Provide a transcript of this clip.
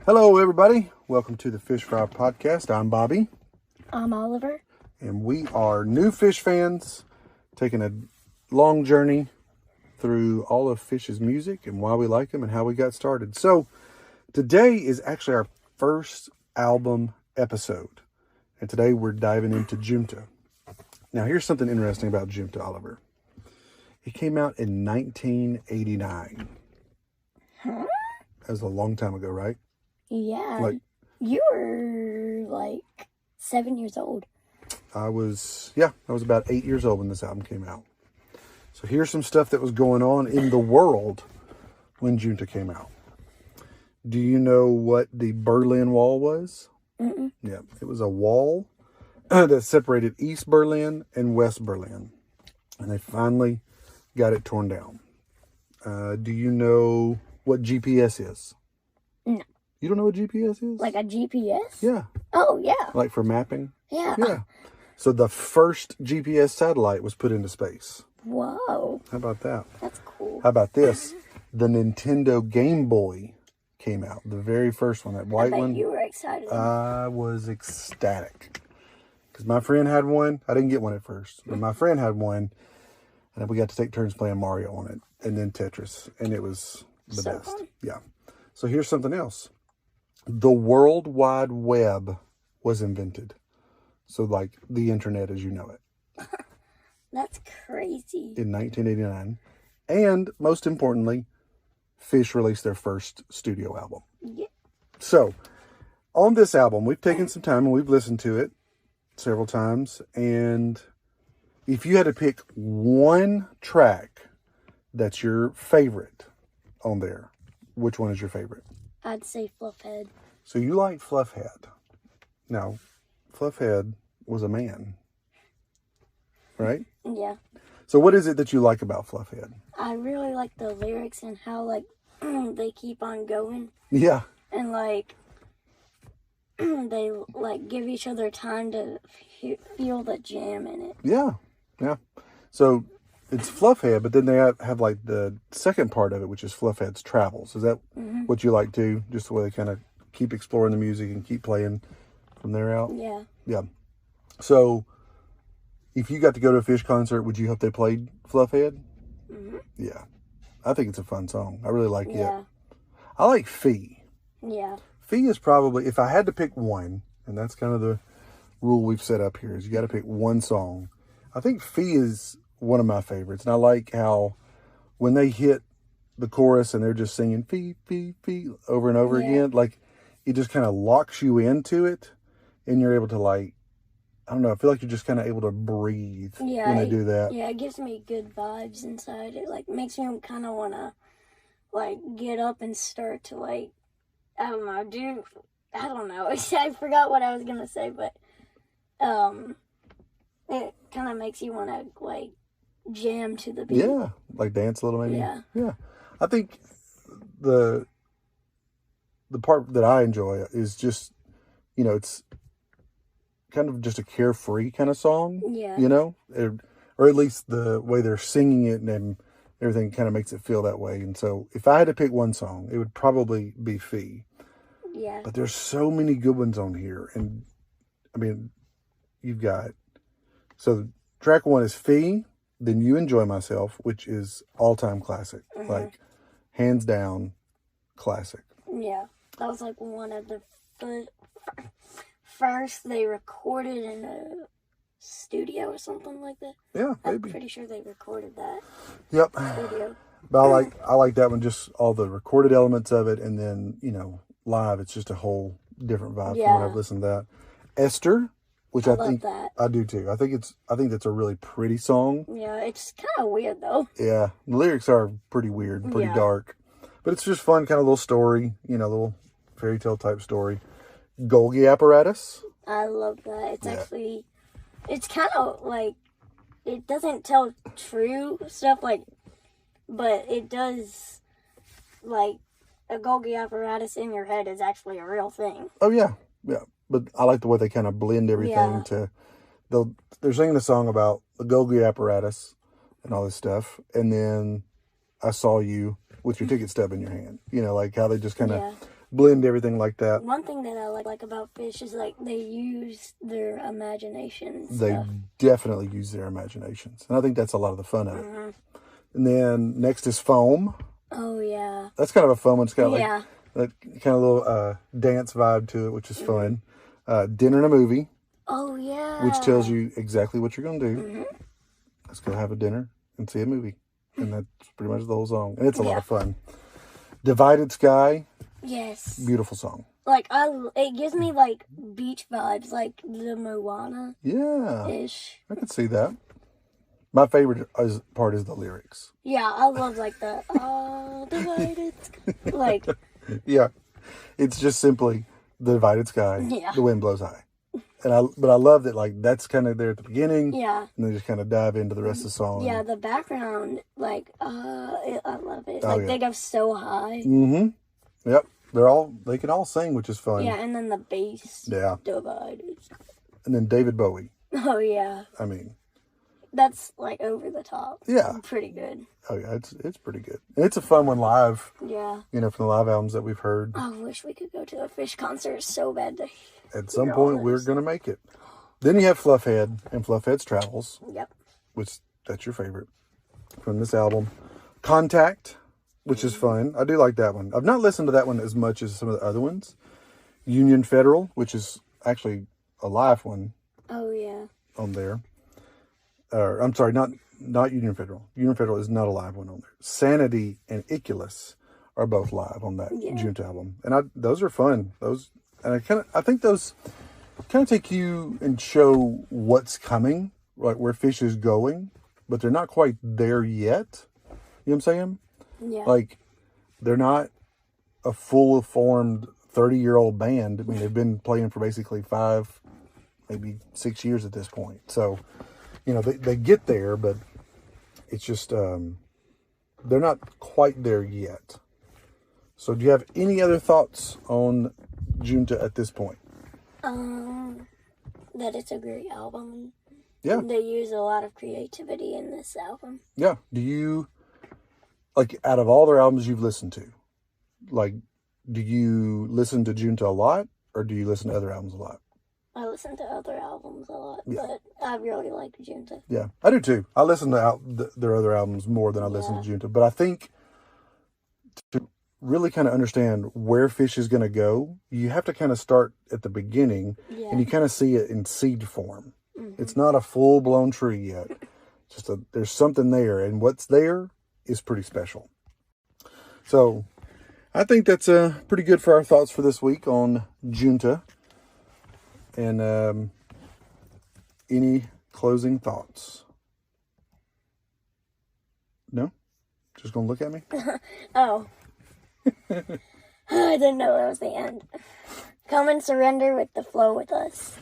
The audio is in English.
Hello, everybody. Welcome to the Phish Phry podcast. I'm Bobby. I'm Oliver. And we are new Phish fans taking a long journey through all of Phish's music and why we like him and how we got started. So today is actually our first album episode. And today we're diving into Junta. Now, here's something interesting about Junta, Oliver. It came out in 1989. Huh? That was a long time ago, right? Yeah. You were like 7 years old. I was about 8 years old when this album came out. So here's some stuff that was going on in the world when Junta came out. Do you know what the Berlin Wall was? Mm-mm. Yeah, it was a wall that separated East Berlin and West Berlin. And they finally got it torn down. Do you know what GPS is? No. You don't know what GPS is? Like a GPS? Yeah. Oh, yeah. Like for mapping? Yeah. Yeah. So the first GPS satellite was put into space. Whoa. How about that? That's cool. How about this? The Nintendo Game Boy came out. The very first one, that white one. You were excited. I was ecstatic. Because my friend had one. I didn't get one at first. But my friend had one. And we got to take turns playing Mario on it. And then Tetris. And it was the So best. fun. Yeah. So here's something else. The World Wide Web was invented. So like the internet as you know it. That's crazy. In 1989. And most importantly, Phish released their first studio album. Yeah. So on this album, we've taken some time and we've listened to it several times. And if you had to pick one track that's your favorite on there, which one is your favorite? I'd say Fluffhead. So you like Fluffhead. Now, Fluffhead was a man, right? Yeah. So what is it that you like about Fluffhead? I really like the lyrics and how, like, they keep on going. Yeah. And, like, they, like, give each other time to feel the jam in it. Yeah. Yeah. So it's Fluffhead, but then they have like the second part of it, which is Fluffhead's Travels. Is that what you like too? Just the way they kind of keep exploring the music and keep playing from there out? Yeah. Yeah. So if you got to go to a Phish concert, would you hope they played Fluffhead? Mm-hmm. Yeah. I think it's a fun song. I really like Yeah. it. I like Fee. Yeah. Fee is probably, if I had to pick one, and that's kind of the rule we've set up here, is you got to pick one song. I think Fee is one of my favorites. And I like how when they hit the chorus and they're just singing Fee, Fee, Fee over and over again, like it just kind of locks you into it and you're able to like, I don't know, I feel like you're just kind of able to breathe when they do that. Yeah, it gives me good vibes inside. It like makes me kind of want to like get up and start to like, I don't know. I forgot what I was going to say, but it kind of makes you want to like jam to the beat. Yeah, like dance a little maybe. Yeah. I think the part that I enjoy is just, it's kind of just a carefree kind of song. Yeah. Or at least the way they're singing it and everything kind of makes it feel that way. And so if I had to pick one song, it would probably be Fee. Yeah. But there's so many good ones on here. And I mean, you've got, so track one is Fee, then You Enjoy Myself, which is all-time classic. Like, hands down, classic. Yeah. That was like one of the first they recorded in a studio or something like that. Yeah, I'm maybe. pretty sure they recorded that Yep. studio. But I like that one, just all the recorded elements of it, and then, live, it's just a whole different vibe from when I've listened to that. Esther, which I think love that. I do too. I think that's a really pretty song. Yeah, it's kind of weird though. Yeah, the lyrics are pretty weird and pretty dark, but it's just fun, kind of little story, little fairy tale type story. Golgi Apparatus. I love that. It's actually, it's kind of like, it doesn't tell true stuff but it does, like, a Golgi apparatus in your head is actually a real thing. Oh yeah. But I like the way they kind of blend everything to. They're singing a song about the Golgi apparatus and all this stuff, and then I saw you with your ticket stub in your hand. Like how they just kind of blend everything like that. One thing that I like about Phish is like they use their imagination and They stuff. definitely use their imaginations. And I think that's a lot of the fun of it. And then next is Foam. Oh yeah. That's kind of a fun one. It's got like Yeah. that kind of little dance vibe to it, which is fun. Dinner and a Movie, Oh yeah. which tells you exactly what you're going to do. Let's go have a dinner and see a movie. And that's pretty much the whole song. And it's a lot of fun. Divided Sky, Yes. beautiful song. Like it gives me like beach vibes, like the Moana Yeah, ish. I can see that. My favorite part is the lyrics. Yeah, I love like the divided sky. Like Yeah, it's just simply the divided sky, Yeah. the wind blows high. But I love that, like, that's kind of there at the beginning. yeah. And then just kind of dive into the rest of the song. Yeah, the background, like, I love it. Oh, Like, yeah. they go so high. Mm-hmm. Yep. They can all sing, which is fun. Yeah, and then the bass. Yeah. Divided. And then David Bowie. Oh, yeah. I mean, That's, like, over the top. yeah. Pretty good. Oh, yeah, it's pretty good. And it's a fun one live, Yeah. from the live albums that we've heard. I wish we could go to a Phish concert so bad. At some hear point, all we're those. going to make it. Then you have Fluffhead and Fluffhead's Travels, Yep. which that's your favorite from this album. Contact, which is fun. I do like that one. I've not listened to that one as much as some of the other ones. Union Federal, which is actually a live one Oh, yeah. on there. I'm sorry, not Union Federal. Union Federal is not a live one on there. Sanity and Iculus are both live on that Yeah. Junta album, and those are fun. I think those kind of take you and show what's coming, like where Phish is going, but they're not quite there yet. You know what I'm saying? Yeah. Like, they're not a full formed 30-year-old band. I mean, they've been playing for basically 5, maybe 6 years at this point. So, they get there, but it's just, they're not quite there yet. So do you have any other thoughts on Junta at this point? That it's a great album. Yeah. They use a lot of creativity in this album. Yeah. Do you, like, out of all their albums you've listened to, like, do you listen to Junta a lot, or do you listen to other albums a lot? I listen to other albums a lot, Yeah. but I really like Junta. Yeah, I do too. I listen to their other albums more than I listen to Junta. But I think to really kind of understand where Phish is going to go, you have to kind of start at the beginning, Yeah. and you kind of see it in seed form. It's not a full-blown tree yet. Just there's something there, and what's there is pretty special. So I think that's pretty good for our thoughts for this week on Junta. And any closing thoughts? No? Just gonna look at me? Oh. I didn't know that was the end. Come and surrender with the flow with us.